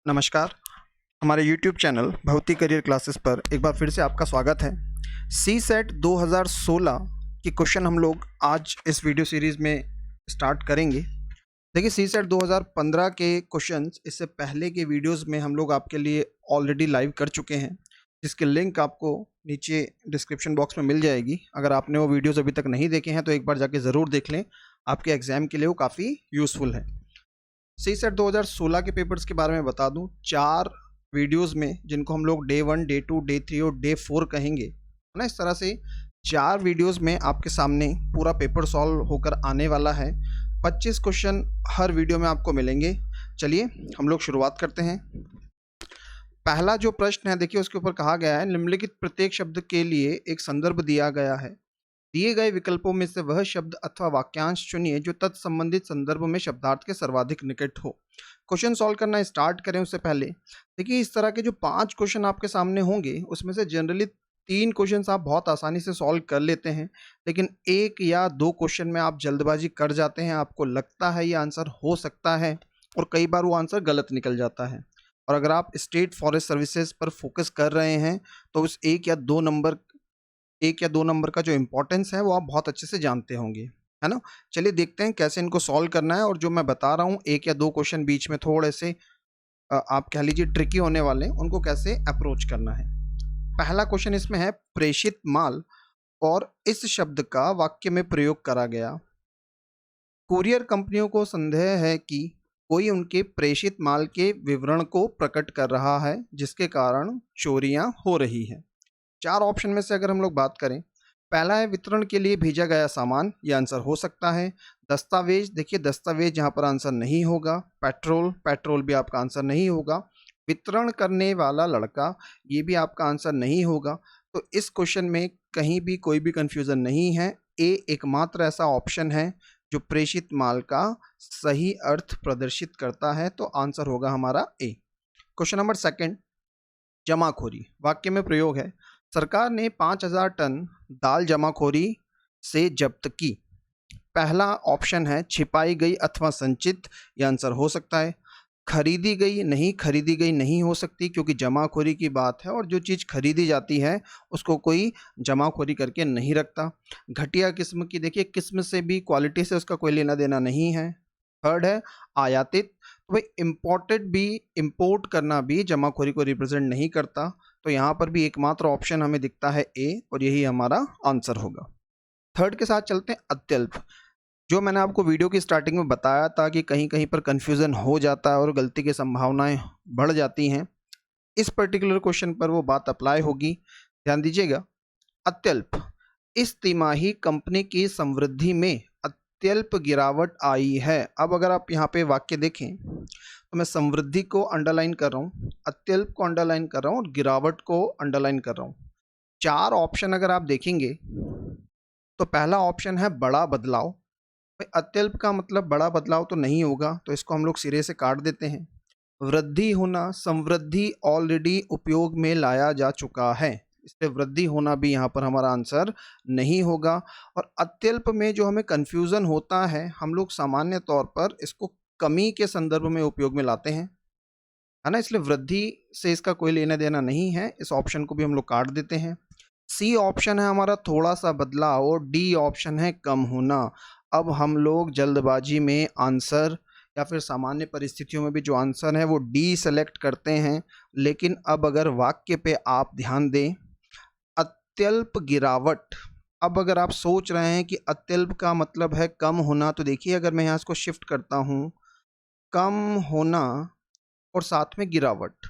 नमस्कार। हमारे YouTube channel भौतिक करियर क्लासेस पर एक बार फिर से आपका स्वागत है। सी सेट 2016 के क्वेश्चन हम लोग आज इस वीडियो सीरीज़ में स्टार्ट करेंगे। देखिए, सी सेट 2015 के क्वेश्चंस इससे पहले के वीडियोस में हम लोग आपके लिए ऑलरेडी लाइव कर चुके हैं, जिसकी लिंक आपको नीचे डिस्क्रिप्शन बॉक्स में मिल जाएगी। अगर आपने वो वीडियोस अभी तक नहीं देखे हैं तो एक बार जाके ज़रूर देख लें, आपके एग्ज़ाम के लिए वो काफ़ी यूज़फुल है। सी सेट 2016 के पेपर्स के बारे में बता दूं, 4 वीडियोस में, जिनको हम लोग डे 1, डे 2, डे 3 और डे 4 कहेंगे, है ना। इस तरह से 4 वीडियोस में आपके सामने पूरा पेपर सॉल्व होकर आने वाला है। 25 क्वेश्चन हर वीडियो में आपको मिलेंगे। चलिए हम लोग शुरुआत करते हैं। पहला जो प्रश्न है, देखिए उसके ऊपर कहा गया है, निम्नलिखित प्रत्येक शब्द के लिए एक संदर्भ दिया गया है। दिए गए विकल्पों में से वह शब्द अथवा वाक्यांश चुनिए जो तत्संबंधित संदर्भ में शब्दार्थ के सर्वाधिक निकट हो। क्वेश्चन सॉल्व करना स्टार्ट करें उससे पहले देखिए, इस तरह के जो 5 क्वेश्चन आपके सामने होंगे, उसमें से जनरली 3 क्वेश्चन आप बहुत आसानी से सॉल्व कर लेते हैं, लेकिन 1 या 2 क्वेश्चन में आप जल्दबाजी कर जाते हैं। आपको लगता है ये आंसर हो सकता है और कई बार वो आंसर गलत निकल जाता है। और अगर आप स्टेट फॉरेस्ट सर्विसेज पर फोकस कर रहे हैं तो उस 1 या 2 नंबर का जो इम्पोर्टेंस है वो आप बहुत अच्छे से जानते होंगे, है ना। चलिए देखते हैं कैसे इनको सॉल्व करना है। और जो मैं बता रहा हूँ, 1 या 2 क्वेश्चन बीच में थोड़े से आप कह लीजिए ट्रिकी होने वाले हैं, उनको कैसे अप्रोच करना है। पहला क्वेश्चन इसमें है, प्रेषित माल और इस शब्द का वाक्य में प्रयोग करा गया। कुरियर कंपनियों को संदेह है कि कोई उनके प्रेषित माल के विवरण को प्रकट कर रहा है, जिसके कारण चोरियां हो रही है। 4 ऑप्शन में से अगर हम लोग बात करें, पहला है वितरण के लिए भेजा गया सामान, ये आंसर हो सकता है। दस्तावेज, देखिए दस्तावेज यहाँ पर आंसर नहीं होगा। पेट्रोल भी आपका आंसर नहीं होगा। वितरण करने वाला लड़का, ये भी आपका आंसर नहीं होगा। तो इस क्वेश्चन में कहीं भी कोई भी कंफ्यूजन नहीं है। ए एकमात्र ऐसा ऑप्शन है जो प्रेषित माल का सही अर्थ प्रदर्शित करता है, तो आंसर होगा हमारा ए। क्वेश्चन नंबर 2, जमाखोरी, वाक्य में प्रयोग है। सरकार ने 5000 टन दाल जमाखोरी से जब्त की। पहला ऑप्शन है छिपाई गई अथवा संचित, यह आंसर हो सकता है। खरीदी गई नहीं हो सकती, क्योंकि जमाखोरी की बात है और जो चीज़ खरीदी जाती है उसको कोई जमाखोरी करके नहीं रखता। घटिया किस्म की, देखिए किस्म से भी, क्वालिटी से उसका कोई लेना देना नहीं है। थर्ड है आयातित, तो भाई इम्पोर्ट करना भी जमाखोरी को रिप्रेजेंट नहीं करता। तो यहाँ पर भी एकमात्र ऑप्शन हमें दिखता है ए, और यही हमारा आंसर होगा। थर्ड के साथ चलते हैं, अत्यल्प। जो मैंने आपको वीडियो की स्टार्टिंग में बताया था कि कहीं कहीं पर कन्फ्यूज़न हो जाता है और गलती की संभावनाएं बढ़ जाती हैं, इस पर्टिकुलर क्वेश्चन पर वो बात अप्लाई होगी। ध्यान दीजिएगा। अत्यल्प, इस तिमाही कंपनी की समृद्धि में अत्यल्प गिरावट आई है। अब अगर आप यहाँ पे वाक्य देखें तो मैं समृद्धि को अंडरलाइन कर रहा हूँ, अत्यल्प को अंडरलाइन कर रहा हूँ और गिरावट को अंडरलाइन कर रहा हूँ। 4 ऑप्शन अगर आप देखेंगे तो पहला ऑप्शन है बड़ा बदलाव। भाई अत्यल्प का मतलब बड़ा बदलाव तो नहीं होगा, तो इसको हम लोग सिरे से काट देते हैं। वृद्धि होना, समृद्धि ऑलरेडी उपयोग में लाया जा चुका है, इसलिए वृद्धि होना भी यहाँ पर हमारा आंसर नहीं होगा। और अत्यल्प में जो हमें कन्फ्यूज़न होता है, हम लोग सामान्य तौर पर इसको कमी के संदर्भ में उपयोग में लाते हैं, है ना, इसलिए वृद्धि से इसका कोई लेना देना नहीं है। इस ऑप्शन को भी हम लोग काट देते हैं। सी ऑप्शन है हमारा थोड़ा सा बदलाव, और डी ऑप्शन है कम होना। अब हम लोग जल्दबाजी में आंसर या फिर सामान्य परिस्थितियों में भी जो आंसर है वो डी सेलेक्ट करते हैं, लेकिन अब अगर वाक्य पे आप ध्यान दें, अत्यल्प गिरावट, अब अगर आप सोच रहे हैं कि अत्यल्प का मतलब है कम होना, तो देखिए अगर मैं यहाँ इसको शिफ्ट करता हूँ, कम होना और साथ में गिरावट,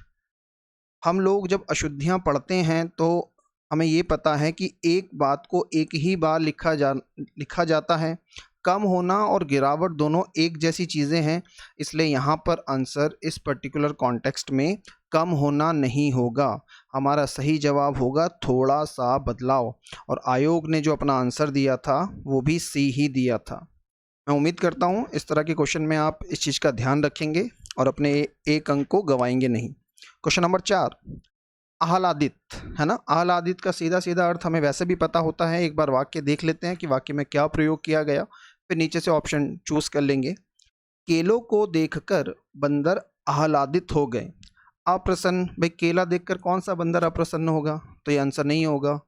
हम लोग जब अशुद्धियाँ पढ़ते हैं तो हमें ये पता है कि एक बात को एक ही बार लिखा जाता है। कम होना और गिरावट दोनों एक जैसी चीज़ें हैं, इसलिए यहाँ पर आंसर इस पर्टिकुलर कॉन्टेक्स्ट में कम होना नहीं होगा। हमारा सही जवाब होगा थोड़ा सा बदलाव, और आयोग ने जो अपना आंसर दिया था वो भी सी ही दिया था। मैं उम्मीद करता हूँ इस तरह के क्वेश्चन में आप इस चीज़ का ध्यान रखेंगे और अपने एक अंक को गंवाएंगे नहीं। क्वेश्चन नंबर 4, आह्लादित, है ना। आह्लादित का सीधा सीधा अर्थ हमें वैसे भी पता होता है। एक बार वाक्य देख लेते हैं कि वाक्य में क्या प्रयोग किया गया, फिर नीचे से ऑप्शन चूज कर लेंगे। केलों को देखकर बंदर आह्लादित हो गए। अप्रसन्न, भाई केला देखकर कौन सा बंदर अप्रसन्न होगा, तो ये आंसर नहीं होगा।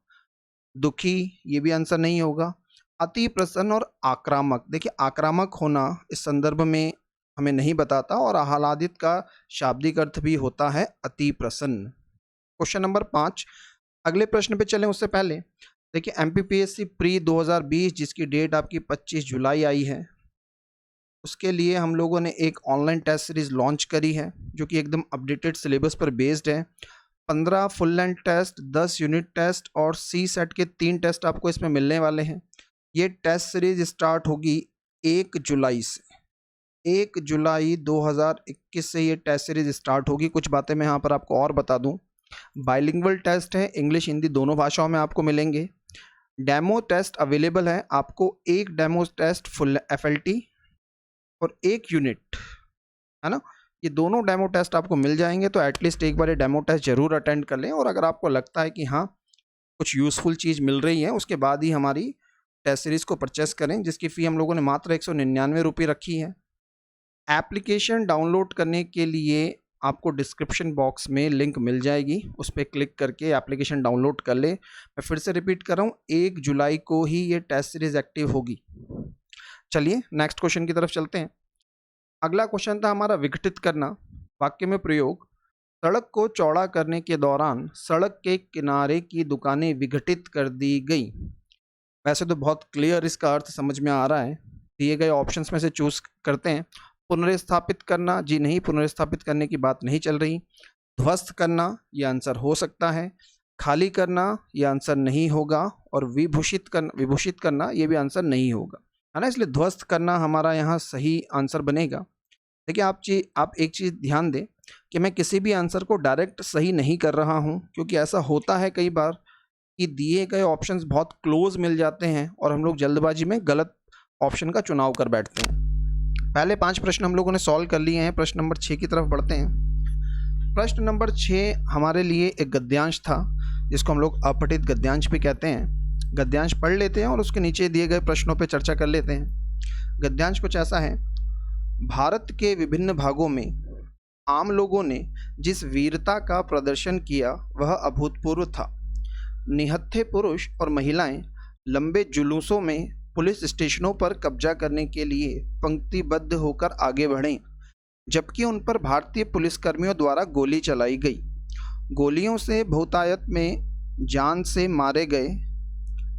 दुखी, ये भी आंसर नहीं होगा। अति प्रसन्न और आक्रामक, देखिए आक्रामक होना इस संदर्भ में हमें नहीं बताता, और आह्लादित का शाब्दिक अर्थ भी होता है अति प्रसन्न। क्वेश्चन नंबर 5, अगले प्रश्न पे चलें उससे पहले देखिए एमपीपीएससी प्री 2020 जिसकी डेट आपकी 25 जुलाई आई है, उसके लिए हम लोगों ने एक ऑनलाइन टेस्ट सीरीज लॉन्च करी है जो कि एकदम अपडेटेड सिलेबस पर बेस्ड है। 15 full length test, 10 unit test और सी सेट के 3 टेस्ट आपको इसमें मिलने वाले हैं। ये टेस्ट सीरीज स्टार्ट होगी 1 जुलाई से। 1 जुलाई 2021 से ये टेस्ट सीरीज स्टार्ट होगी। कुछ बातें मैं यहाँ पर आपको और बता दूँ। बाइलिंगुअल टेस्ट है, इंग्लिश हिंदी दोनों भाषाओं में आपको मिलेंगे। डेमो टेस्ट अवेलेबल है, आपको एक डेमो टेस्ट फुल FLT और एक यूनिट, है ना, ये दोनों डेमो टेस्ट आपको मिल जाएंगे। तो एटलीस्ट एक बार ये डेमो टेस्ट जरूर अटेंड कर लें, और अगर आपको लगता है कि हाँ कुछ यूज़फुल चीज़ मिल रही है उसके बाद ही हमारी टेस्ट सीरीज़ को परचेस करें, जिसकी फ़ी हम लोगों ने मात्र 199 रुपये रखी है। एप्लीकेशन डाउनलोड करने के लिए आपको डिस्क्रिप्शन बॉक्स में लिंक मिल जाएगी, उस पर क्लिक करके एप्लीकेशन डाउनलोड कर ले। मैं फिर से रिपीट कर रहा हूँ, 1 जुलाई को ही ये टेस्ट सीरीज़ एक्टिव होगी। चलिए नेक्स्ट क्वेश्चन की तरफ चलते हैं। अगला क्वेश्चन था हमारा विघटित करना। वाक्य में प्रयोग, सड़क को चौड़ा करने के दौरान सड़क के किनारे की दुकानें विघटित कर दी गई। वैसे तो बहुत क्लियर इसका अर्थ समझ में आ रहा है, दिए गए ऑप्शंस में से चूज करते हैं। पुनर्स्थापित करना, जी नहीं, पुनर्स्थापित करने की बात नहीं चल रही। ध्वस्त करना, ये आंसर हो सकता है। खाली करना, ये आंसर नहीं होगा। और विभूषित करना ये भी आंसर नहीं होगा, है ना। इसलिए ध्वस्त करना हमारा यहाँ सही आंसर बनेगा। देखिए आप एक चीज़ ध्यान दें कि मैं किसी भी आंसर को डायरेक्ट सही नहीं कर रहा हूँ, क्योंकि ऐसा होता है कई बार कि दिए गए ऑप्शंस बहुत क्लोज मिल जाते हैं और हम लोग जल्दबाजी में गलत ऑप्शन का चुनाव कर बैठते हैं। पहले 5 प्रश्न हम लोगों ने सॉल्व कर लिए हैं। प्रश्न नंबर 6 की तरफ बढ़ते हैं। प्रश्न नंबर 6 हमारे लिए एक गद्यांश था, जिसको हम लोग अपठित गद्यांश भी कहते हैं। गद्यांश पढ़ लेते हैं और उसके नीचे दिए गए प्रश्नों पर चर्चा कर लेते हैं। गद्यांश कुछ ऐसा है, भारत के विभिन्न भागों में आम लोगों ने जिस वीरता का प्रदर्शन किया वह अभूतपूर्व था। निहत्थे पुरुष और महिलाएं लंबे जुलूसों में पुलिस स्टेशनों पर कब्जा करने के लिए पंक्तिबद्ध होकर आगे बढ़े, जबकि उन पर भारतीय पुलिसकर्मियों द्वारा गोली चलाई गई। गोलियों से बहुतायत में जान से मारे गए,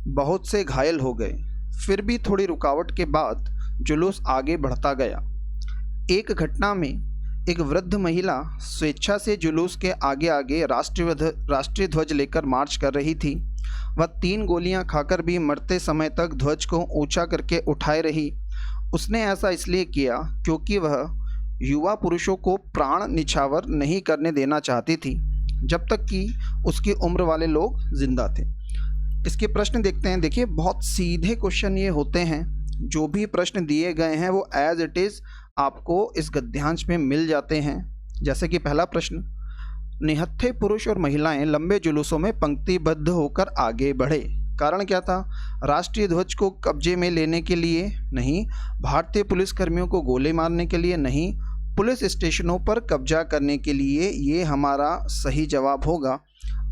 बहुत से घायल हो गए। फिर भी थोड़ी रुकावट के बाद जुलूस आगे बढ़ता गया। एक घटना में एक वृद्ध महिला स्वेच्छा से जुलूस के आगे आगे राष्ट्रीय ध्वज लेकर मार्च कर रही थी। वह 3 गोलियां खाकर भी मरते समय तक ध्वज को ऊंचा करके उठाए रही। उसने ऐसा इसलिए किया क्योंकि वह युवा पुरुषों को प्राण निछावर नहीं करने देना चाहती थी, जब तक कि उसकी उम्र वाले लोग जिंदा थे। इसके प्रश्न देखते हैं। देखिए बहुत सीधे क्वेश्चन ये होते हैं, जो भी प्रश्न दिए गए हैं वो एज इट इज़ आपको इस गद्यांश में मिल जाते हैं। जैसे कि पहला प्रश्न, निहत्थे पुरुष और महिलाएं लंबे जुलूसों में पंक्तिबद्ध होकर आगे बढ़े। कारण क्या था? राष्ट्रीय ध्वज को कब्जे में लेने के लिए नहीं, भारतीय पुलिसकर्मियों को गोले मारने के लिए नहीं, पुलिस स्टेशनों पर कब्जा करने के लिए। ये हमारा सही जवाब होगा।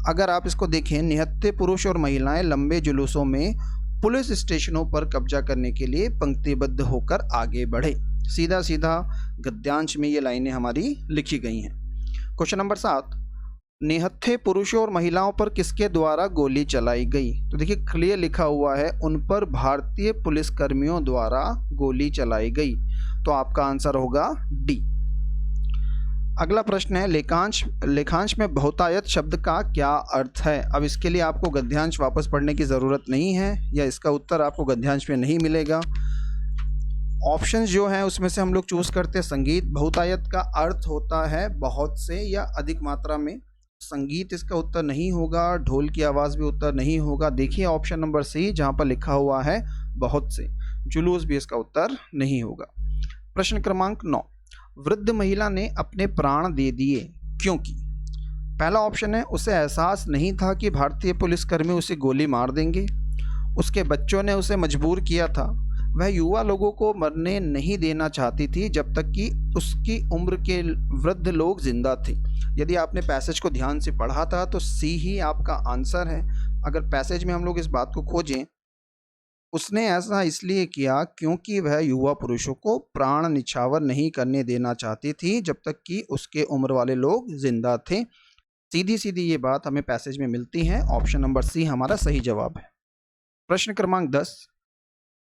अगर आप इसको देखें, निहत्थे पुरुष और महिलाएं लंबे जुलूसों में पुलिस स्टेशनों पर कब्जा करने के लिए पंक्तिबद्ध होकर आगे बढ़े। सीधा सीधा गद्यांश में ये लाइनें हमारी लिखी गई हैं। क्वेश्चन नंबर 7, निहत्थे पुरुषों और महिलाओं पर किसके द्वारा गोली चलाई गई? तो देखिए क्लियर लिखा हुआ है, उन पर भारतीय पुलिसकर्मियों द्वारा गोली चलाई गई। तो आपका आंसर होगा डी। अगला प्रश्न है, लेखांश में बहुतायत शब्द का क्या अर्थ है? अब इसके लिए आपको गद्यांश वापस पढ़ने की ज़रूरत नहीं है, या इसका उत्तर आपको गद्यांश में नहीं मिलेगा। ऑप्शंस जो हैं उसमें से हम लोग चूज़ करते हैं संगीत। बहुतायत का अर्थ होता है बहुत से या अधिक मात्रा में। संगीत इसका उत्तर नहीं होगा, ढोल की आवाज़ भी उत्तर नहीं होगा। देखिए ऑप्शन नंबर सी जहाँ पर लिखा हुआ है बहुत से। जुलूस भी इसका उत्तर नहीं होगा। प्रश्न क्रमांक 9, वृद्ध महिला ने अपने प्राण दे दिए क्योंकि? पहला ऑप्शन है, उसे एहसास नहीं था कि भारतीय पुलिसकर्मी उसे गोली मार देंगे। उसके बच्चों ने उसे मजबूर किया था। वह युवा लोगों को मरने नहीं देना चाहती थी जब तक कि उसकी उम्र के वृद्ध लोग जिंदा थे। यदि आपने पैसेज को ध्यान से पढ़ा था तो सी ही आपका आंसर है। अगर पैसेज में हम लोग इस बात को खोजें, उसने ऐसा इसलिए किया क्योंकि वह युवा पुरुषों को प्राण निछावर नहीं करने देना चाहती थी जब तक कि उसके उम्र वाले लोग जिंदा थे। सीधी सीधी ये बात हमें पैसेज में मिलती है। ऑप्शन नंबर सी हमारा सही जवाब है। प्रश्न क्रमांक 10,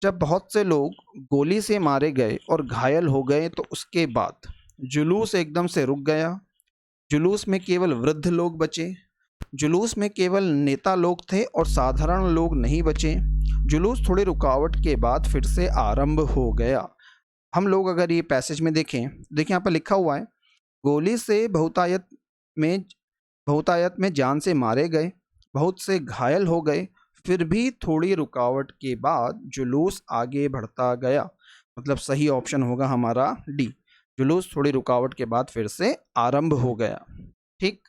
जब बहुत से लोग गोली से मारे गए और घायल हो गए तो उसके बाद जुलूस एकदम से रुक गया। जुलूस में केवल वृद्ध लोग बचे। जुलूस में केवल नेता लोग थे और साधारण लोग नहीं बचे। जुलूस थोड़ी रुकावट के बाद फिर से आरंभ हो गया। हम लोग अगर ये पैसेज में देखें, देखिए यहाँ पर लिखा हुआ है, गोली से बहुतायत में जान से मारे गए, बहुत से घायल हो गए, फिर भी थोड़ी रुकावट के बाद जुलूस आगे बढ़ता गया। मतलब सही ऑप्शन होगा हमारा डी, जुलूस थोड़ी रुकावट के बाद फिर से आरंभ हो गया। ठीक,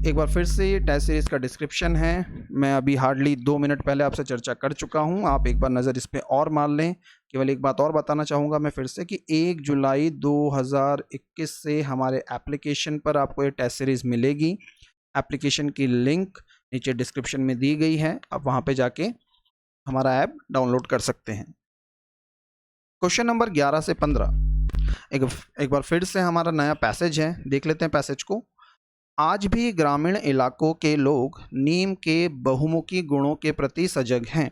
एक बार फिर से ये टेस्ट सीरीज का डिस्क्रिप्शन है, मैं अभी हार्डली 2 मिनट पहले आपसे चर्चा कर चुका हूँ, आप एक बार नज़र इस पर और मार लें। केवल एक बात और बताना चाहूँगा मैं फिर से कि 1 जुलाई 2021 से हमारे एप्लीकेशन पर आपको ये टेस्ट सीरीज़ मिलेगी। एप्लीकेशन की लिंक नीचे डिस्क्रिप्शन में दी गई है, आप वहाँ पे जाके हमारा ऐप डाउनलोड कर सकते हैं। क्वेश्चन नंबर 11 से 15 एक बार फिर से हमारा नया पैसेज है, देख लेते हैं पैसेज को। आज भी ग्रामीण इलाकों के लोग नीम के बहुमुखी गुणों के प्रति सजग हैं।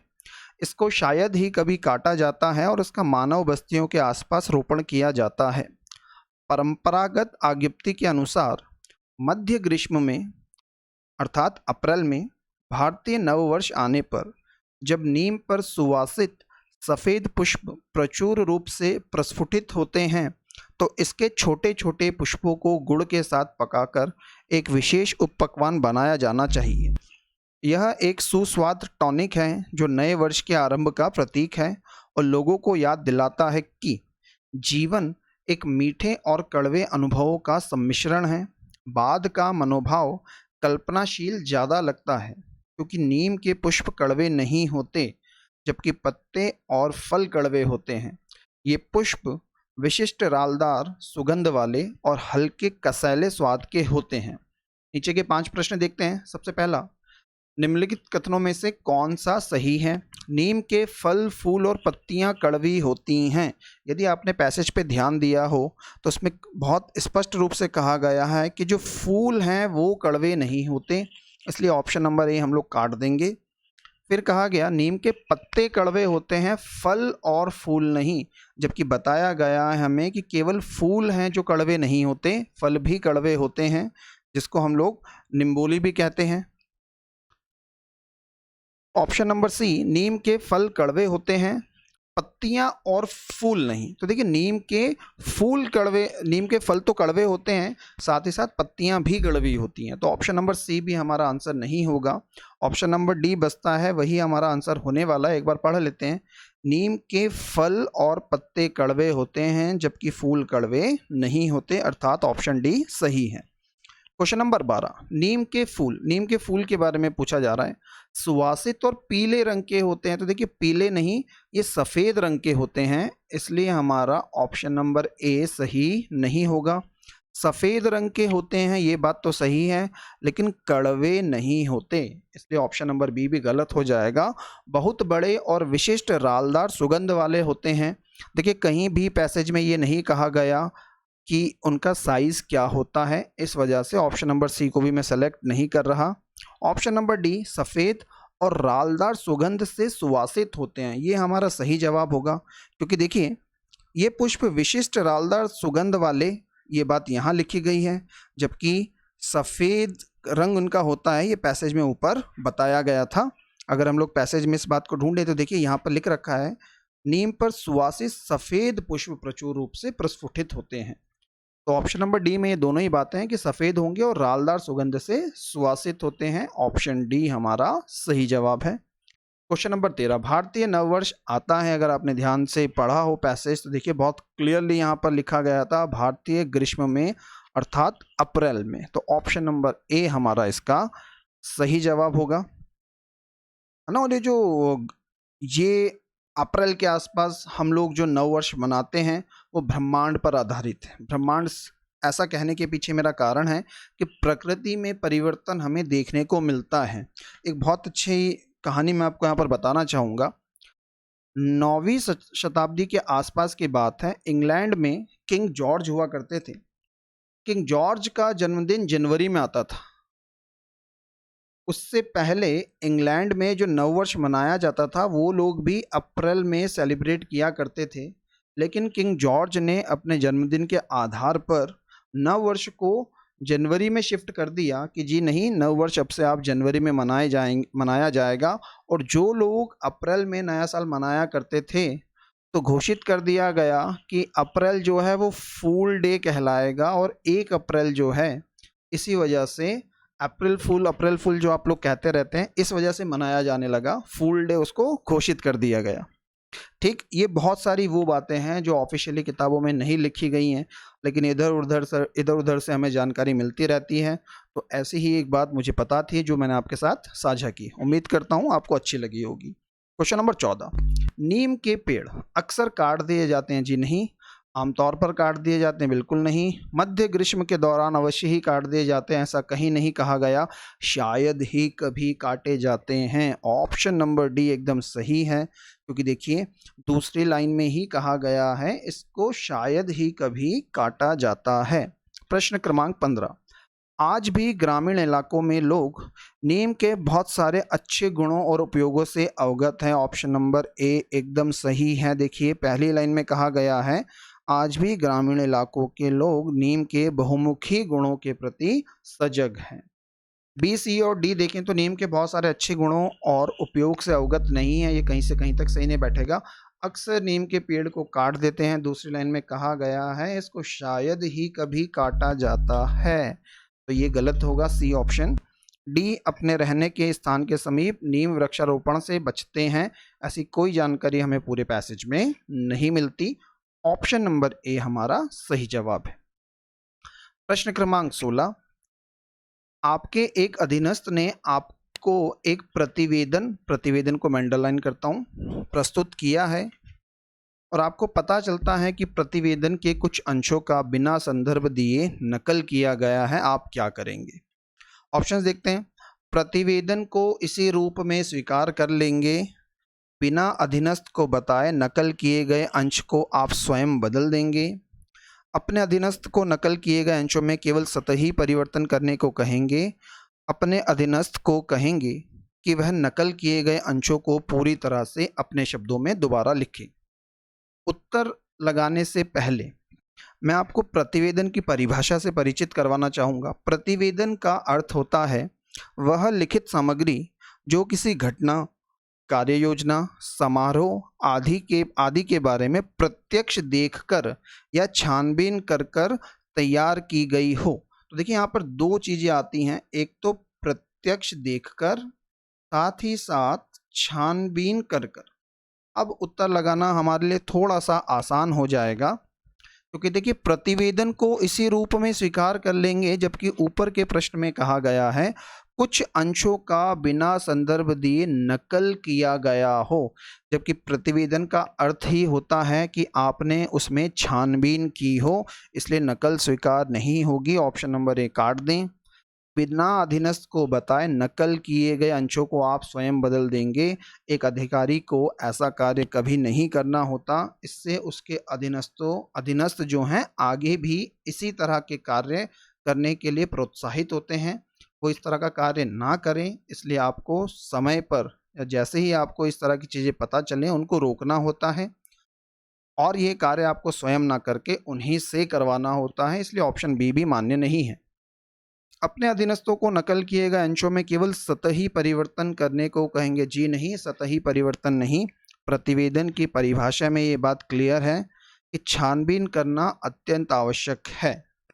इसको शायद ही कभी काटा जाता है और इसका मानव बस्तियों के आसपास रोपण किया जाता है। परंपरागत आज्ञप्ति के अनुसार मध्य ग्रीष्म में अर्थात अप्रैल में भारतीय नववर्ष आने पर जब नीम पर सुवासित सफ़ेद पुष्प प्रचुर रूप से प्रस्फुटित होते हैं तो इसके छोटे छोटे पुष्पों को गुड़ के साथ पकाकर एक विशेष उपपकवान बनाया जाना चाहिए। यह एक सुस्वाद टॉनिक है जो नए वर्ष के आरंभ का प्रतीक है और लोगों को याद दिलाता है कि जीवन एक मीठे और कड़वे अनुभवों का सम्मिश्रण है। बाद का मनोभाव कल्पनाशील ज़्यादा लगता है क्योंकि नीम के पुष्प कड़वे नहीं होते जबकि पत्ते और फल कड़वे होते हैं। ये पुष्प विशिष्ट रालदार सुगंध वाले और हल्के कसैले स्वाद के होते हैं। नीचे के 5 प्रश्न देखते हैं। सबसे पहला, निम्नलिखित कथनों में से कौन सा सही है? नीम के फल, फूल और पत्तियां कड़वी होती हैं। यदि आपने पैसेज पे ध्यान दिया हो तो उसमें बहुत स्पष्ट रूप से कहा गया है कि जो फूल हैं वो कड़वे नहीं होते, इसलिए ऑप्शन नंबर ए हम लोग काट देंगे। फिर कहा गया नीम के पत्ते कड़वे होते हैं, फल और फूल नहीं, जबकि बताया गया है हमें कि केवल फूल हैं जो कड़वे नहीं होते, फल भी कड़वे होते हैं, जिसको हम लोग निम्बोली भी कहते हैं। ऑप्शन नंबर सी, नीम के फल कड़वे होते हैं, पत्तियां और फूल नहीं। तो देखिए नीम के फल तो कड़वे होते हैं, साथ ही साथ पत्तियां भी कड़वी होती हैं, तो ऑप्शन नंबर सी भी हमारा आंसर नहीं होगा। ऑप्शन नंबर डी बचता है, वही हमारा आंसर होने वाला है। एक बार पढ़ लेते हैं, नीम के फल और पत्ते कड़वे होते हैं जबकि फूल कड़वे नहीं होते, अर्थात ऑप्शन डी सही है। क्वेश्चन नंबर 12, नीम के फूल के बारे में पूछा जा रहा है। सुवासित और पीले रंग के होते हैं, तो देखिए पीले नहीं, ये सफ़ेद रंग के होते हैं, इसलिए हमारा ऑप्शन नंबर ए सही नहीं होगा। सफ़ेद रंग के होते हैं, ये बात तो सही है, लेकिन कड़वे नहीं होते, इसलिए ऑप्शन नंबर बी भी गलत हो जाएगा। बहुत बड़े और विशिष्ट रालदार सुगंध वाले होते हैं। देखिए कहीं भी पैसेज में ये नहीं कहा गया कि उनका साइज़ क्या होता है, इस वजह से ऑप्शन नंबर सी को भी मैं सेलेक्ट नहीं कर रहा। ऑप्शन नंबर डी, सफ़ेद और रालदार सुगंध से सुवासित होते हैं, ये हमारा सही जवाब होगा, क्योंकि देखिए ये पुष्प विशिष्ट रालदार सुगंध वाले, ये बात यहाँ लिखी गई है, जबकि सफ़ेद रंग उनका होता है, ये पैसेज में ऊपर बताया गया था। अगर हम लोग पैसेज में इस बात को ढूंढें तो देखिए यहाँ पर लिख रखा है, नीम पर सुवासित सफ़ेद पुष्प प्रचुर रूप से प्रस्फुटित होते हैं। तो ऑप्शन नंबर डी में ये दोनों ही बातें हैं कि सफ़ेद होंगे और रालदार सुगंध से सुवासित होते हैं, ऑप्शन डी हमारा सही जवाब है। क्वेश्चन नंबर 13, भारतीय नववर्ष आता है, अगर आपने ध्यान से पढ़ा हो पैसेज तो देखिए बहुत क्लियरली यहाँ पर लिखा गया था भारतीय ग्रीष्म में अर्थात अप्रैल में, तो ऑप्शन नंबर ए हमारा इसका सही जवाब होगा, है ना। और ये अप्रैल के आसपास हम लोग जो नववर्ष मनाते हैं वो ब्रह्मांड पर आधारित है। ब्रह्मांड ऐसा कहने के पीछे मेरा कारण है कि प्रकृति में परिवर्तन हमें देखने को मिलता है। एक बहुत अच्छी कहानी मैं आपको यहाँ पर बताना चाहूँगा। 9वीं शताब्दी के आसपास की बात है। इंग्लैंड में किंग जॉर्ज हुआ करते थे। किंग जॉर्ज का जन्मदिन जनवरी में आता था। उससे पहले इंग्लैंड में जो नववर्ष मनाया जाता था वो लोग भी अप्रैल में सेलिब्रेट किया करते थे, लेकिन किंग जॉर्ज ने अपने जन्मदिन के आधार पर नववर्ष को जनवरी में शिफ्ट कर दिया कि जी नहीं, नववर्ष अब से आप जनवरी में मनाया जाएगा। और जो लोग अप्रैल में नया साल मनाया करते थे तो घोषित कर दिया गया कि अप्रैल जो है वो फूल डे कहलाएगा। और 1 अप्रैल जो है, इसी वजह से अप्रैल फूल जो आप लोग कहते रहते हैं, इस वजह से मनाया जाने लगा। फूल डे उसको घोषित कर दिया गया। ठीक, ये बहुत सारी वो बातें हैं जो ऑफिशियली किताबों में नहीं लिखी गई हैं, लेकिन इधर उधर से हमें जानकारी मिलती रहती है। तो ऐसी ही एक बात मुझे पता थी जो मैंने आपके साथ साझा की। उम्मीद करता हूँ आपको अच्छी लगी होगी। क्वेश्चन नंबर 14, नीम के पेड़ अक्सर काट दिए जाते हैं? जी नहीं। आमतौर पर काट दिए जाते हैं? बिल्कुल नहीं। मध्य ग्रीष्म के दौरान अवश्य ही काट दिए जाते हैं? ऐसा कहीं नहीं कहा गया, शायद ही कभी काटे जाते हैं। ऑप्शन नंबर डी एकदम सही है, क्योंकि देखिए दूसरी लाइन में ही कहा गया है इसको शायद ही कभी काटा जाता है। प्रश्न क्रमांक 15, आज भी ग्रामीण इलाकों में लोग नीम के बहुत सारे अच्छे गुणों और उपयोगों से अवगत हैं। ऑप्शन नंबर ए एकदम सही है। देखिए पहली लाइन में कहा गया है आज भी ग्रामीण इलाकों के लोग नीम के बहुमुखी गुणों के प्रति सजग हैं। बी, सी और डी देखें तो नीम के बहुत सारे अच्छे गुणों और उपयोग से अवगत नहीं है, ये कहीं से कहीं तक सही नहीं बैठेगा। अक्सर नीम के पेड़ को काट देते हैं। दूसरी लाइन में कहा गया है इसको शायद ही कभी काटा जाता है, तो ये गलत होगा, सी ऑप्शन। डी, अपने रहने के स्थान के समीप नीम वृक्षारोपण से बचते हैं, ऐसी कोई जानकारी हमें पूरे पैसेज में नहीं मिलती। ऑप्शन नंबर ए हमारा सही जवाब है। प्रश्न क्रमांक 16, आपके एक अधीनस्थ ने आपको एक प्रतिवेदन को मैं अंडरलाइन करता हूं, प्रस्तुत किया है और आपको पता चलता है कि प्रतिवेदन के कुछ अंशों का बिना संदर्भ दिए नकल किया गया है, आप क्या करेंगे? ऑप्शंस देखते हैं। प्रतिवेदन को इसी रूप में स्वीकार कर लेंगे, बिना अधीनस्थ को बताए नकल किए गए अंश को आप स्वयं बदल देंगे, अपने अधीनस्थ को नकल किए गए अंशों में केवल सतही परिवर्तन करने को कहेंगे, अपने अधीनस्थ को कहेंगे कि वह नकल किए गए अंशों को पूरी तरह से अपने शब्दों में दोबारा लिखे। उत्तर लगाने से पहले मैं आपको प्रतिवेदन की परिभाषा से परिचित करवाना चाहूँगा। प्रतिवेदन का अर्थ होता है वह लिखित सामग्री जो किसी घटना, कार्य योजना, समारोह आदि के बारे में प्रत्यक्ष देखकर या छानबीन कर तैयार की गई हो। तो देखिए यहाँ पर 2 चीज़ें आती हैं, एक तो प्रत्यक्ष देखकर, साथ ही साथ छानबीन कर। अब उत्तर लगाना हमारे लिए थोड़ा सा आसान हो जाएगा, क्योंकि देखिए प्रतिवेदन को इसी रूप में स्वीकार कर लेंगे, जबकि ऊपर के प्रश्न में कहा गया है कुछ अंशों का बिना संदर्भ दिए नकल किया गया हो, जबकि प्रतिवेदन का अर्थ ही होता है कि आपने उसमें छानबीन की हो, इसलिए नकल स्वीकार नहीं होगी। ऑप्शन नंबर ए काट दें। बिना अधीनस्थ को बताए नकल किए गए अंशों को आप स्वयं बदल देंगे। एक अधिकारी को ऐसा कार्य कभी नहीं करना होता, इससे उसके अधीनस्थ जो हैं आगे भी इसी तरह के कार्य करने के लिए प्रोत्साहित होते हैं। वो इस तरह का कार्य ना करें, इसलिए आपको समय पर या जैसे ही आपको इस तरह की चीज़ें पता चलें उनको रोकना होता है, और ये कार्य आपको स्वयं ना करके उन्हीं से करवाना होता है, इसलिए ऑप्शन बी भी मान्य नहीं है। अपने अधीनस्थों को नकल किए गए अंशों में केवल सतही परिवर्तन करने को कहेंगे? जी नहीं, सतही परिवर्तन नहीं। प्रतिवेदन की परिभाषा में ये बात क्लियर है कि छानबीन करना अत्यंत आवश्यक है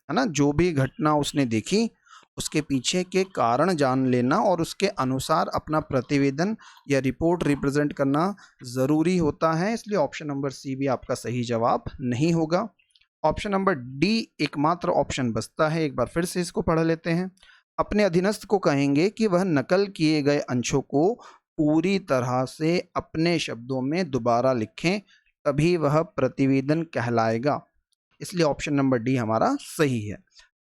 ना। जो भी घटना उसने देखी उसके पीछे के कारण जान लेना और उसके अनुसार अपना प्रतिवेदन या रिपोर्ट रिप्रेजेंट करना ज़रूरी होता है, इसलिए ऑप्शन नंबर सी भी आपका सही जवाब नहीं होगा। ऑप्शन नंबर डी एकमात्र ऑप्शन बचता है, एक बार फिर से इसको पढ़ लेते हैं। अपने अधीनस्थ को कहेंगे कि वह नकल किए गए अंशों को पूरी तरह से अपने शब्दों में दोबारा लिखें, तभी वह प्रतिवेदन कहलाएगा। इसलिए ऑप्शन नंबर डी हमारा सही है।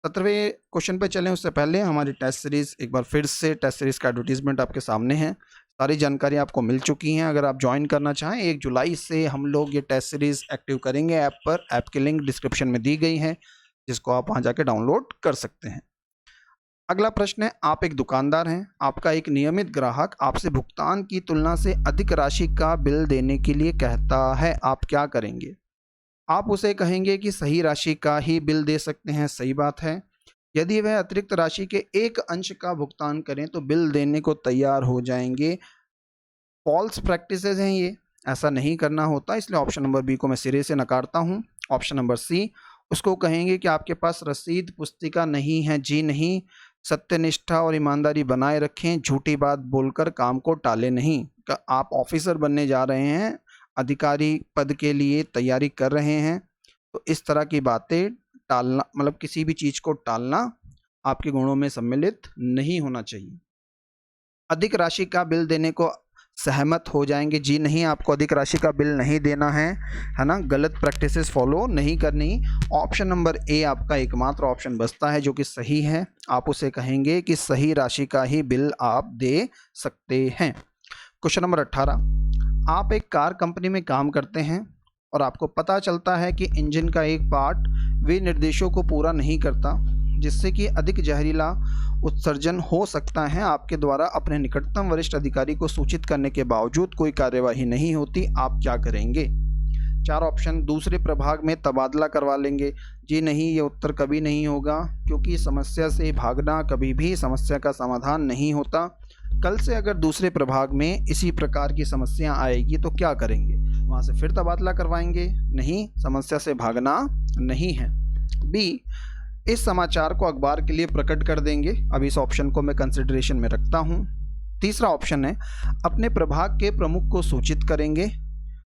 17वें क्वेश्चन पे चलें उससे पहले हमारी टेस्ट सीरीज़ एक बार फिर से, टेस्ट सीरीज़ का एडवर्टीजमेंट आपके सामने है। सारी जानकारी आपको मिल चुकी हैं। अगर आप ज्वाइन करना चाहें, 1 जुलाई से हम लोग ये टेस्ट सीरीज़ एक्टिव करेंगे ऐप पर। ऐप की लिंक डिस्क्रिप्शन में दी गई है, जिसको आप वहाँ जाके डाउनलोड कर सकते हैं। अगला प्रश्न है, आप एक दुकानदार हैं, आपका एक नियमित ग्राहक आपसे भुगतान की तुलना से अधिक राशि का बिल देने के लिए कहता है, आप क्या करेंगे? आप उसे कहेंगे कि सही राशि का ही बिल दे सकते हैं, सही बात है। यदि वह अतिरिक्त राशि के एक अंश का भुगतान करें तो बिल देने को तैयार हो जाएंगे। फॉल्स प्रैक्टिसेस हैं ये, ऐसा नहीं करना होता, इसलिए ऑप्शन नंबर बी को मैं सिरे से नकारता हूँ। ऑप्शन नंबर सी, उसको कहेंगे कि आपके पास रसीद पुस्तिका नहीं है, जी नहीं। सत्यनिष्ठा और ईमानदारी बनाए रखें, झूठी बात बोलकर काम को टाले नहीं। आप ऑफिसर बनने जा रहे हैं, अधिकारी पद के लिए तैयारी कर रहे हैं, तो इस तरह की बातें टालना, मतलब किसी भी चीज़ को टालना आपके गुणों में सम्मिलित नहीं होना चाहिए। अधिक राशि का बिल देने को सहमत हो जाएंगे, जी नहीं, आपको अधिक राशि का बिल नहीं देना है ना, गलत प्रैक्टिसेस फॉलो नहीं करनी। ऑप्शन नंबर ए आपका एकमात्र ऑप्शन बचता है जो कि सही है। आप उसे कहेंगे कि सही राशि का ही बिल आप दे सकते हैं। क्वेश्चन नंबर 18, आप एक कार कंपनी में काम करते हैं और आपको पता चलता है कि इंजन का एक पार्ट विनिर्देशों को पूरा नहीं करता, जिससे कि अधिक जहरीला उत्सर्जन हो सकता है। आपके द्वारा अपने निकटतम वरिष्ठ अधिकारी को सूचित करने के बावजूद कोई कार्यवाही नहीं होती, आप क्या करेंगे? 4 ऑप्शन, दूसरे प्रभाग में तबादला करवा लेंगे, जी नहीं, ये उत्तर कभी नहीं होगा, क्योंकि समस्या से भागना कभी भी समस्या का समाधान नहीं होता। कल से अगर दूसरे प्रभाग में इसी प्रकार की समस्या आएगी तो क्या करेंगे? वहाँ से फिर तबादला करवाएंगे? नहीं, समस्या से भागना नहीं है। बी, इस समाचार को अखबार के लिए प्रकट कर देंगे। अब इस ऑप्शन को मैं कंसिडरेशन में रखता हूँ। तीसरा ऑप्शन है, अपने प्रभाग के प्रमुख को सूचित करेंगे,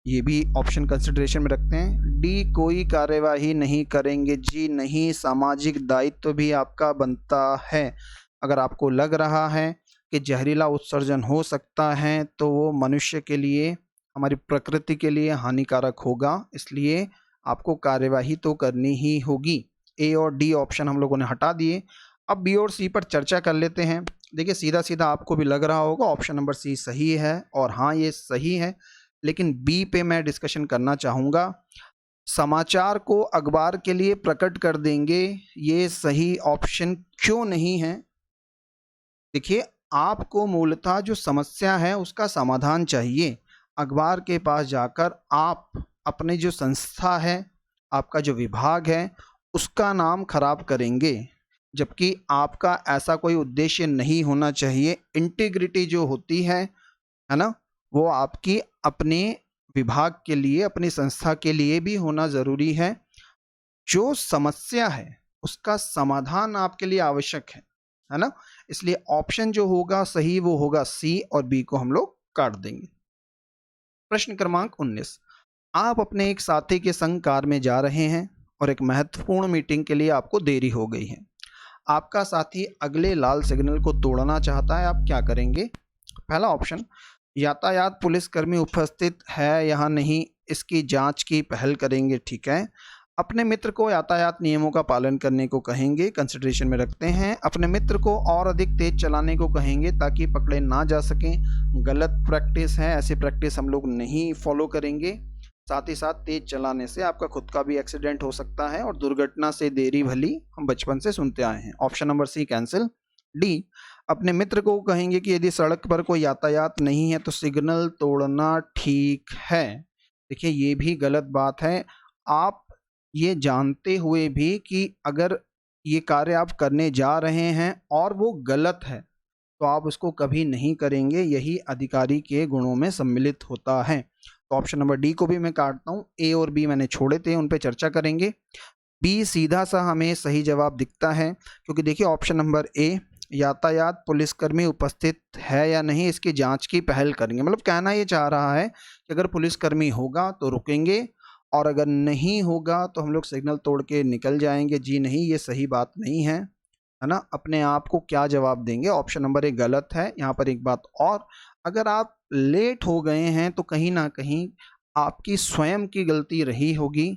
ये भी ऑप्शन कंसिडरेशन में रखते हैं। डी, कोई कार्यवाही नहीं करेंगे, जी नहीं, सामाजिक दायित्व भी आपका बनता है। अगर आपको लग रहा है कि जहरीला उत्सर्जन हो सकता है तो वो मनुष्य के लिए, हमारी प्रकृति के लिए हानिकारक होगा, इसलिए आपको कार्यवाही तो करनी ही होगी। ए और डी ऑप्शन हम लोगों ने हटा दिए। अब बी और सी पर चर्चा कर लेते हैं। देखिए, सीधा सीधा आपको भी लग रहा होगा ऑप्शन नंबर सी सही है, और हाँ ये सही है, लेकिन बी पे मैं डिस्कशन करना चाहूँगा। समाचार को अखबार के लिए प्रकट कर देंगे, ये सही ऑप्शन क्यों नहीं है? देखिए, आपको मूलतः जो समस्या है उसका समाधान चाहिए। अखबार के पास जाकर आप अपनी जो संस्था है, आपका जो विभाग है, उसका नाम खराब करेंगे, जबकि आपका ऐसा कोई उद्देश्य नहीं होना चाहिए। इंटीग्रिटी जो होती है ना, वो आपकी अपने विभाग के लिए, अपनी संस्था के लिए भी होना ज़रूरी है। जो समस्या है उसका समाधान आपके लिए आवश्यक है ना, इसलिए ऑप्शन जो होगा सही वो होगा सी, और बी को हम लोग काट देंगे। प्रश्न क्रमांक 19, आप अपने एक साथी के संग कार में जा रहे हैं और एक महत्वपूर्ण मीटिंग के लिए आपको देरी हो गई है। आपका साथी अगले लाल सिग्नल को तोड़ना चाहता है, आप क्या करेंगे? पहला ऑप्शन, यातायात पुलिसकर्मी उपस्थित है या नहीं इसकी जांच की पहल करेंगे, ठीक है। अपने मित्र को यातायात नियमों का पालन करने को कहेंगे, कंसिडरेशन में रखते हैं। अपने मित्र को और अधिक तेज चलाने को कहेंगे ताकि पकड़े ना जा सकें, गलत प्रैक्टिस है, ऐसी प्रैक्टिस हम लोग नहीं फॉलो करेंगे। साथ ही साथ तेज चलाने से आपका खुद का भी एक्सीडेंट हो सकता है, और दुर्घटना से देरी भली हम बचपन से सुनते आए हैं। Option number C cancel. D, अपने मित्र को कहेंगे कि यदि सड़क पर कोई यातायात नहीं है तो सिग्नल तोड़ना ठीक है। देखिए, ये भी गलत बात है। आप ये जानते हुए भी कि अगर ये कार्य आप करने जा रहे हैं और वो गलत है तो आप उसको कभी नहीं करेंगे, यही अधिकारी के गुणों में सम्मिलित होता है। तो ऑप्शन नंबर डी को भी मैं काटता हूँ। ए और बी मैंने छोड़े थे, उन पे चर्चा करेंगे। बी सीधा सा हमें सही जवाब दिखता है, क्योंकि देखिए ऑप्शन नंबर ए, यातायात पुलिसकर्मी उपस्थित है या नहीं इसकी जांच की पहल करेंगे, मतलब कहना ये चाह रहा है कि अगर पुलिसकर्मी होगा तो रुकेंगे, और अगर नहीं होगा तो हम लोग सिग्नल तोड़ के निकल जाएंगे। जी नहीं, ये सही बात नहीं है ना। अपने आप को क्या जवाब देंगे? ऑप्शन नंबर ए गलत है। यहाँ पर एक बात और, अगर आप लेट हो गए हैं तो कहीं ना कहीं आपकी स्वयं की गलती रही होगी,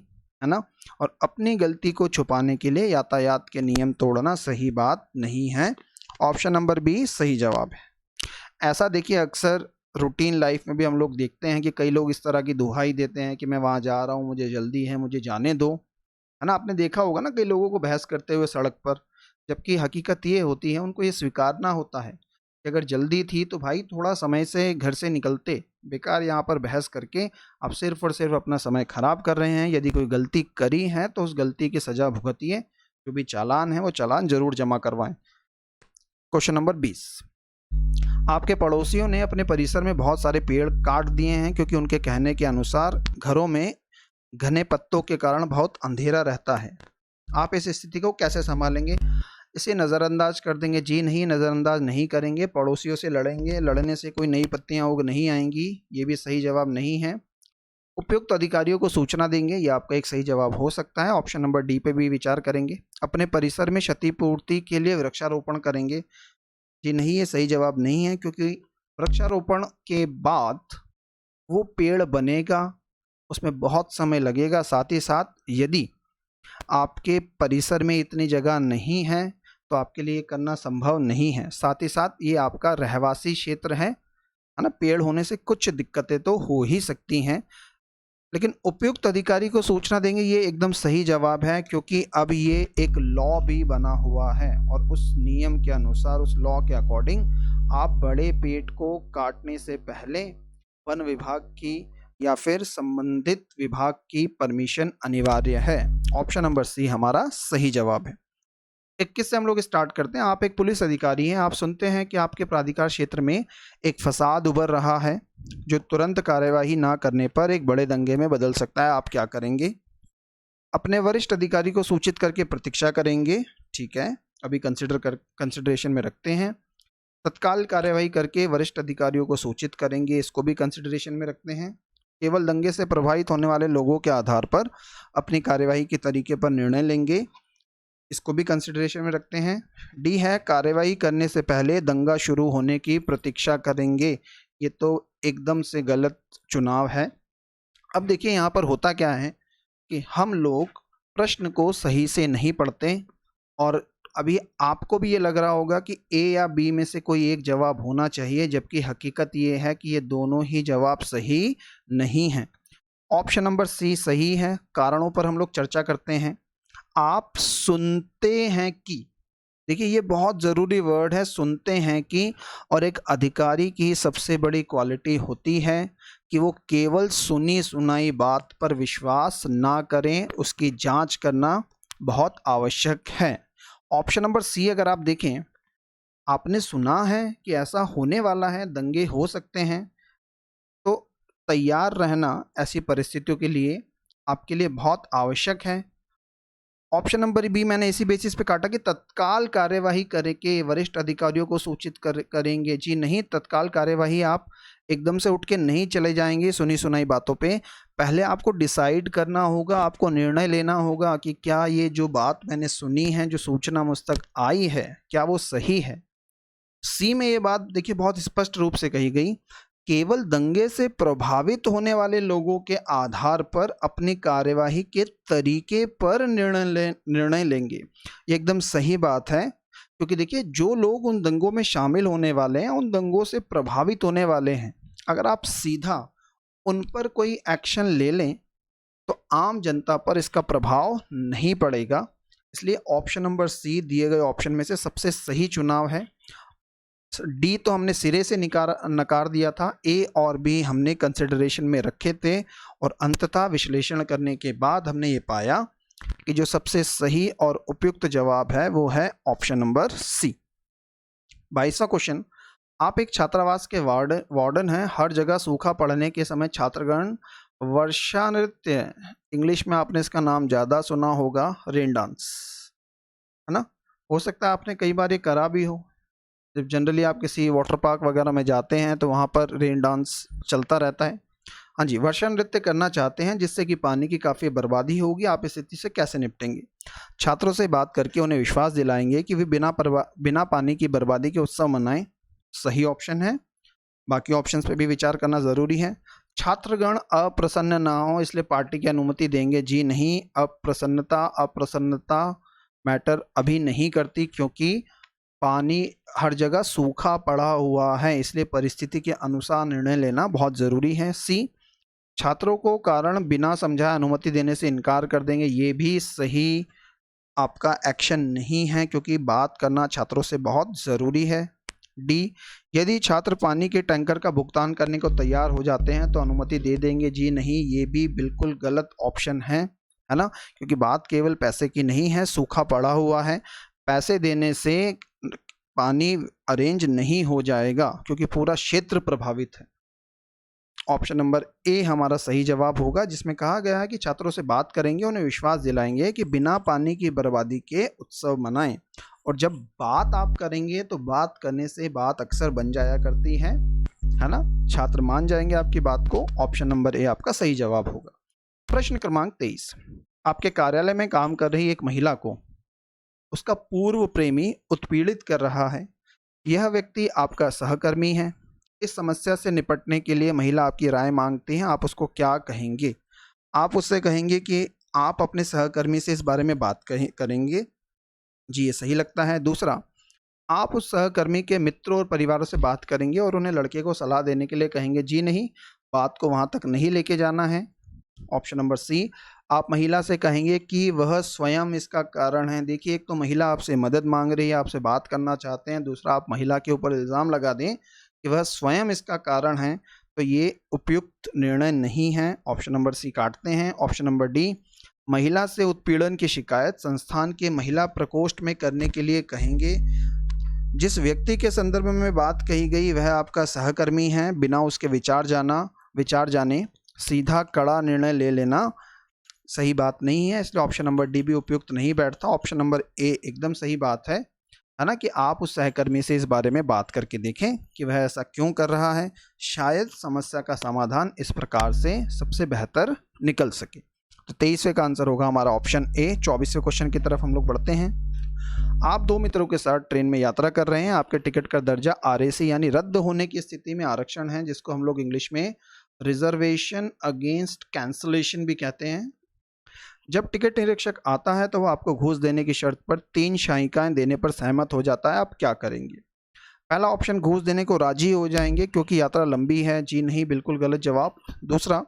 है ना। और अपनी गलती को छुपाने के लिए यातायात के नियम तोड़ना सही बात नहीं है। ऑप्शन नंबर बी सही जवाब है। ऐसा देखिए अक्सर रूटीन लाइफ में भी हम लोग देखते हैं कि कई लोग इस तरह की दुहाई देते हैं कि मैं वहाँ जा रहा हूँ, मुझे जल्दी है, मुझे जाने दो, है ना। आपने देखा होगा ना कई लोगों को बहस करते हुए सड़क पर, जबकि हकीकत ये होती है उनको ये स्वीकारना होता है कि अगर जल्दी थी तो भाई थोड़ा समय से घर से निकलते, बेकार यहाँ पर बहस करके आप सिर्फ और सिर्फ अपना समय खराब कर रहे हैं। यदि कोई गलती करी है तो उस गलती की सजा भुगतिए, जो भी चालान है वो चालान जरूर जमा करवाएं। क्वेश्चन नंबर 20, आपके पड़ोसियों ने अपने परिसर में बहुत सारे पेड़ काट दिए हैं क्योंकि उनके कहने के अनुसार घरों में घने पत्तों के कारण बहुत अंधेरा रहता है। आप इस स्थिति को कैसे संभालेंगे? इसे नज़रअंदाज कर देंगे? जी नहीं, नज़रअंदाज नहीं करेंगे। पड़ोसियों से लड़ेंगे, लड़ने से कोई नई पत्तियां उग नहीं आएंगी, ये भी सही जवाब नहीं है। उपयुक्त अधिकारियों को सूचना देंगे, ये आपका एक सही जवाब हो सकता है। ऑप्शन नंबर डी पे भी विचार करेंगे। अपने परिसर में क्षतिपूर्ति के लिए वृक्षारोपण करेंगे, जी नहीं, ये सही जवाब नहीं है, क्योंकि वृक्षारोपण के बाद वो पेड़ बनेगा, उसमें बहुत समय लगेगा। साथ ही साथ यदि आपके परिसर में इतनी जगह नहीं है तो आपके लिए करना संभव नहीं है। साथ ही साथ ये आपका रहवासी क्षेत्र है ना। पेड़ होने से कुछ दिक्कतें तो हो ही सकती हैं, लेकिन उपयुक्त अधिकारी को सूचना देंगे, ये एकदम सही जवाब है, क्योंकि अब ये एक लॉ भी बना हुआ है और उस नियम के अनुसार, उस लॉ के अकॉर्डिंग आप बड़े पेड़ को काटने से पहले वन विभाग की या फिर संबंधित विभाग की परमिशन अनिवार्य है। ऑप्शन नंबर सी हमारा सही जवाब है। 21 से हम लोग स्टार्ट करते हैं। आप एक पुलिस अधिकारी हैं, आप सुनते हैं कि आपके प्राधिकार क्षेत्र में एक फसाद उभर रहा है जो तुरंत कार्यवाही ना करने पर एक बड़े दंगे में बदल सकता है। आप क्या करेंगे? अपने वरिष्ठ अधिकारी को सूचित करके प्रतीक्षा करेंगे, ठीक है, अभी कंसिडरेशन में रखते हैं। तत्काल कार्यवाही करके वरिष्ठ अधिकारियों को सूचित करेंगे, इसको भी कंसिडरेशन में रखते हैं। केवल दंगे से प्रभावित होने वाले लोगों के आधार पर अपनी कार्यवाही के तरीके पर निर्णय लेंगे, इसको भी कंसिडरेशन में रखते हैं। डी है, कार्यवाही करने से पहले दंगा शुरू होने की प्रतीक्षा करेंगे, ये तो एकदम से गलत चुनाव है। अब देखिए यहाँ पर होता क्या है कि हम लोग प्रश्न को सही से नहीं पढ़ते, और अभी आपको भी ये लग रहा होगा कि ए या बी में से कोई एक जवाब होना चाहिए, जबकि हकीकत ये है कि ये दोनों ही जवाब सही नहीं हैं। ऑप्शन नंबर सी सही है। कारणों पर हम लोग चर्चा करते हैं। आप सुनते हैं कि, देखिए ये बहुत ज़रूरी वर्ड है, सुनते हैं कि। और एक अधिकारी की सबसे बड़ी क्वालिटी होती है कि वो केवल सुनी सुनाई बात पर विश्वास ना करें, उसकी जांच करना बहुत आवश्यक है। ऑप्शन नंबर सी अगर आप देखें, आपने सुना है कि ऐसा होने वाला है, दंगे हो सकते हैं, तो तैयार रहना ऐसी परिस्थितियों के लिए आपके लिए बहुत आवश्यक है। ऑप्शन नंबर बी मैंने इसी बेसिस पे काटा कि तत्काल कार्यवाही करके वरिष्ठ अधिकारियों को सूचित करेंगे। जी नहीं, तत्काल कार्यवाही आप एकदम से उठ के नहीं चले जाएंगे सुनी सुनाई बातों पे। पहले आपको डिसाइड करना होगा, आपको निर्णय लेना होगा कि क्या ये जो बात मैंने सुनी है, जो सूचना मुझ तक आई है, क्या वो सही है। सी में ये बात देखिए बहुत स्पष्ट रूप से कही गई, केवल दंगे से प्रभावित होने वाले लोगों के आधार पर अपनी कार्यवाही के तरीके पर निर्णय लेंगे। ये एकदम सही बात है, क्योंकि देखिए जो लोग उन दंगों में शामिल होने वाले हैं, उन दंगों से प्रभावित होने वाले हैं, अगर आप सीधा उन पर कोई एक्शन ले लें तो आम जनता पर इसका प्रभाव नहीं पड़ेगा। इसलिए ऑप्शन नंबर सी दिए गए ऑप्शन में से सबसे सही चुनाव है। डी तो हमने सिरे से नकार दिया था, ए और बी हमने कंसिडरेशन में रखे थे, और अंततः विश्लेषण करने के बाद हमने ये पाया कि जो सबसे सही और उपयुक्त जवाब है वो है ऑप्शन नंबर सी। 22वां क्वेश्चन, आप एक छात्रावास के वार्डन हैं। हर जगह सूखा पड़ने के समय छात्रगण वर्षा नृत्य, इंग्लिश में आपने इसका नाम ज़्यादा सुना होगा, रेन डांस, है ना। हो सकता है आपने कई बार ये करा भी हो। जब जनरली आप किसी वाटर पार्क वगैरह में जाते हैं तो वहाँ पर रेन डांस चलता रहता है। हाँ जी, वर्षा नृत्य करना चाहते हैं जिससे कि पानी की काफ़ी बर्बादी होगी, आप इस स्थिति से कैसे निपटेंगे? छात्रों से बात करके उन्हें विश्वास दिलाएंगे कि वे बिना पानी की बर्बादी के उत्सव मनाएं, सही ऑप्शन है। बाकी ऑप्शंस पे भी विचार करना ज़रूरी है। छात्रगण अप्रसन्न ना हो इसलिए पार्टी की अनुमति देंगे, जी नहीं। अप्रसन्नता मैटर अभी नहीं करती क्योंकि पानी हर जगह सूखा पड़ा हुआ है, इसलिए परिस्थिति के अनुसार निर्णय लेना बहुत ज़रूरी है। सी, छात्रों को कारण बिना समझाए अनुमति देने से इनकार कर देंगे, ये भी सही आपका एक्शन नहीं है क्योंकि बात करना छात्रों से बहुत ज़रूरी है। डी, यदि छात्र पानी के टैंकर का भुगतान करने को तैयार हो जाते हैं तो अनुमति दे देंगे, जी नहीं। ये भी बिल्कुल गलत ऑप्शन है ना, क्योंकि बात केवल पैसे की नहीं है, सूखा पड़ा हुआ है। पैसे देने से पानी अरेंज नहीं हो जाएगा क्योंकि पूरा क्षेत्र प्रभावित है। ऑप्शन नंबर ए हमारा सही जवाब होगा, जिसमें कहा गया है कि छात्रों से बात करेंगे, उन्हें विश्वास दिलाएंगे कि बिना पानी की बर्बादी के उत्सव मनाएं। और जब बात आप करेंगे तो बात करने से बात अक्सर बन जाया करती है ना, छात्र मान जाएंगे आपकी बात को। ऑप्शन नंबर ए आपका सही जवाब होगा। प्रश्न क्रमांक 23, आपके कार्यालय में काम कर रही एक महिला को उसका पूर्व प्रेमी उत्पीड़ित कर रहा है। यह व्यक्ति आपका सहकर्मी है। इस समस्या से निपटने के लिए महिला आपकी राय मांगती है, आप उसको क्या कहेंगे? आप उससे कहेंगे कि आप अपने सहकर्मी से इस बारे में बात करेंगे, जी ये सही लगता है। दूसरा, आप उस सहकर्मी के मित्रों और परिवारों से बात करेंगे और उन्हें लड़के को सलाह देने के लिए कहेंगे, जी नहीं, बात को वहाँ तक नहीं लेके जाना है। ऑप्शन नंबर सी, आप महिला से कहेंगे कि वह स्वयं इसका कारण है। देखिए, एक तो महिला आपसे मदद मांग रही है, आपसे बात करना चाहते हैं, दूसरा आप महिला के ऊपर इल्ज़ाम लगा दें कि वह स्वयं इसका कारण है, तो ये उपयुक्त निर्णय नहीं है। ऑप्शन नंबर सी काटते हैं। ऑप्शन नंबर डी, महिला से उत्पीड़न की शिकायत संस्थान के महिला प्रकोष्ठ में करने के लिए कहेंगे। जिस व्यक्ति के संदर्भ में बात कही गई वह आपका सहकर्मी है, बिना उसके विचार जाने सीधा कड़ा निर्णय ले लेना सही बात नहीं है, इसलिए ऑप्शन नंबर डी भी उपयुक्त नहीं बैठता। ऑप्शन नंबर ए एकदम सही बात है ना, कि आप उस सहकर्मी से इस बारे में बात करके देखें कि वह ऐसा क्यों कर रहा है, शायद समस्या का समाधान इस प्रकार से सबसे बेहतर निकल सके। तो 23वें का आंसर होगा हमारा ऑप्शन ए। 24वें क्वेश्चन की तरफ हम लोग बढ़ते हैं। आप दो मित्रों के साथ ट्रेन में यात्रा कर रहे हैं, आपके टिकट का दर्जा आरएसी यानी रद्द होने की स्थिति में आरक्षण है, जिसको हम लोग इंग्लिश में रिजर्वेशन अगेंस्ट कैंसलेशन भी कहते हैं। जब टिकट निरीक्षक आता है तो वह आपको घूस देने की शर्त पर 3 शायिकाएं देने पर सहमत हो जाता है, आप क्या करेंगे? पहला ऑप्शन, घूस देने को राजी हो जाएंगे क्योंकि यात्रा लंबी है, जी नहीं, बिल्कुल गलत जवाब। दूसरा,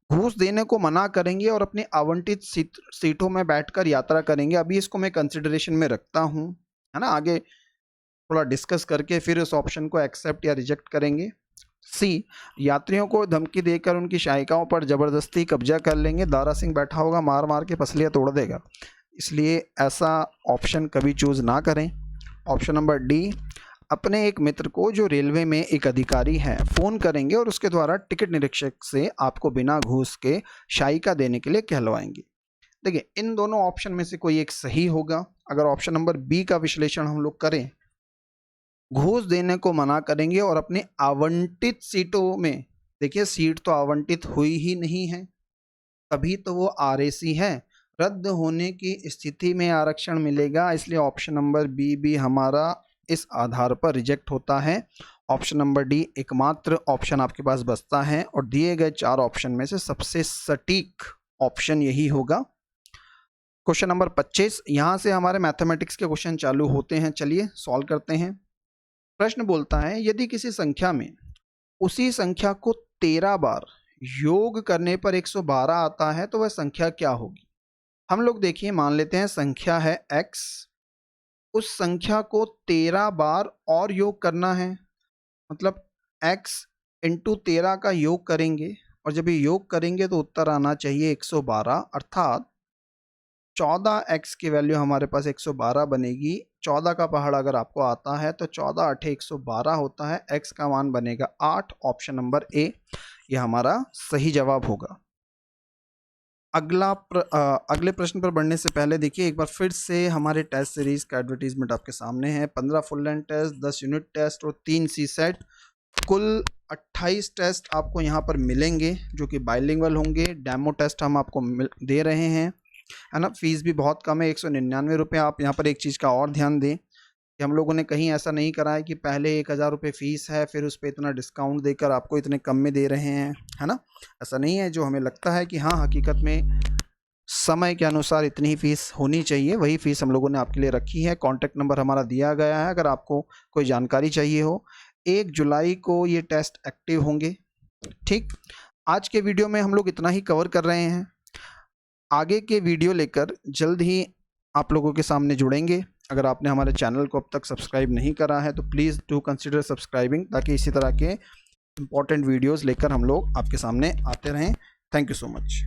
घूस देने को मना करेंगे और अपने आवंटित सीटों में बैठकर यात्रा करेंगे। अभी इसको मैं कंसिडरेशन में रखता हूँ, है ना, आगे थोड़ा डिस्कस करके फिर उस ऑप्शन को एक्सेप्ट या रिजेक्ट करेंगे। सी, यात्रियों को धमकी देकर उनकी शायिकाओं पर जबरदस्ती कब्जा कर लेंगे। दारा सिंह बैठा होगा, मार मार के पसलियाँ तोड़ देगा, इसलिए ऐसा ऑप्शन कभी चूज ना करें। ऑप्शन नंबर डी, अपने एक मित्र को जो रेलवे में एक अधिकारी है फ़ोन करेंगे और उसके द्वारा टिकट निरीक्षक से आपको बिना घूस के शायिका देने के लिए कहलवाएंगे। देखिए, इन दोनों ऑप्शन में से कोई एक सही होगा। अगर ऑप्शन नंबर बी का विश्लेषण हम लोग करें, घूस देने को मना करेंगे और अपने आवंटित सीटों में, देखिए सीट तो आवंटित हुई ही नहीं है, तभी तो वो आरएसी है, रद्द होने की स्थिति में आरक्षण मिलेगा, इसलिए ऑप्शन नंबर बी भी हमारा इस आधार पर रिजेक्ट होता है। ऑप्शन नंबर डी एकमात्र ऑप्शन आपके पास बचता है और दिए गए 4 ऑप्शन में से सबसे सटीक ऑप्शन यही होगा। क्वेश्चन नंबर 25, यहाँ से हमारे मैथमेटिक्स के क्वेश्चन चालू होते हैं, चलिए सॉल्व करते हैं। प्रश्न बोलता है, यदि किसी संख्या में उसी संख्या को 13 बार योग करने पर 112 आता है तो वह संख्या क्या होगी? हम लोग देखिए, मान लेते हैं संख्या है x, उस संख्या को 13 बार और योग करना है, मतलब x इंटू 13 का योग करेंगे और जब ये योग करेंगे तो उत्तर आना चाहिए 112, अर्थात 14x की वैल्यू हमारे पास 112 बनेगी। 14 का पहाड़ अगर आपको आता है तो 14 8 112 होता है, x का मान बनेगा 8। ऑप्शन नंबर ए यह हमारा सही जवाब होगा। अगले प्रश्न पर बढ़ने से पहले देखिए एक बार फिर से हमारे टेस्ट सीरीज का एडवर्टीजमेंट आपके सामने है। 15 full length test, 10 unit test और 3 सी सेट, कुल 28 टेस्ट आपको यहाँ पर मिलेंगे जो कि बाइलिंगुअल होंगे। डेमो टेस्ट हम आपको दे रहे हैं, है ना। फीस भी बहुत कम है, 199 रुपये। आप यहाँ पर एक चीज़ का और ध्यान दें, कि हम लोगों ने कहीं ऐसा नहीं करा है कि पहले 1000 रुपये फ़ीस है, फिर उस पर इतना डिस्काउंट देकर आपको इतने कम में दे रहे हैं, है ना। ऐसा नहीं है। जो हमें लगता है कि हाँ हकीकत में समय के अनुसार इतनी ही फ़ीस होनी चाहिए, वही फ़ीस हम लोगों ने आपके लिए रखी है। कॉन्टैक्ट नंबर हमारा दिया गया है, अगर आपको कोई जानकारी चाहिए हो। 1 जुलाई को ये टेस्ट एक्टिव होंगे। ठीक, आज के वीडियो में हम लोग इतना ही कवर कर रहे हैं। आगे के वीडियो लेकर जल्द ही आप लोगों के सामने जुड़ेंगे। अगर आपने हमारे चैनल को अब तक सब्सक्राइब नहीं करा है तो प्लीज़ डू कंसिडर सब्सक्राइबिंग, ताकि इसी तरह के इम्पोर्टेंट वीडियोज़ लेकर हम लोग आपके सामने आते रहें। Thank you so much.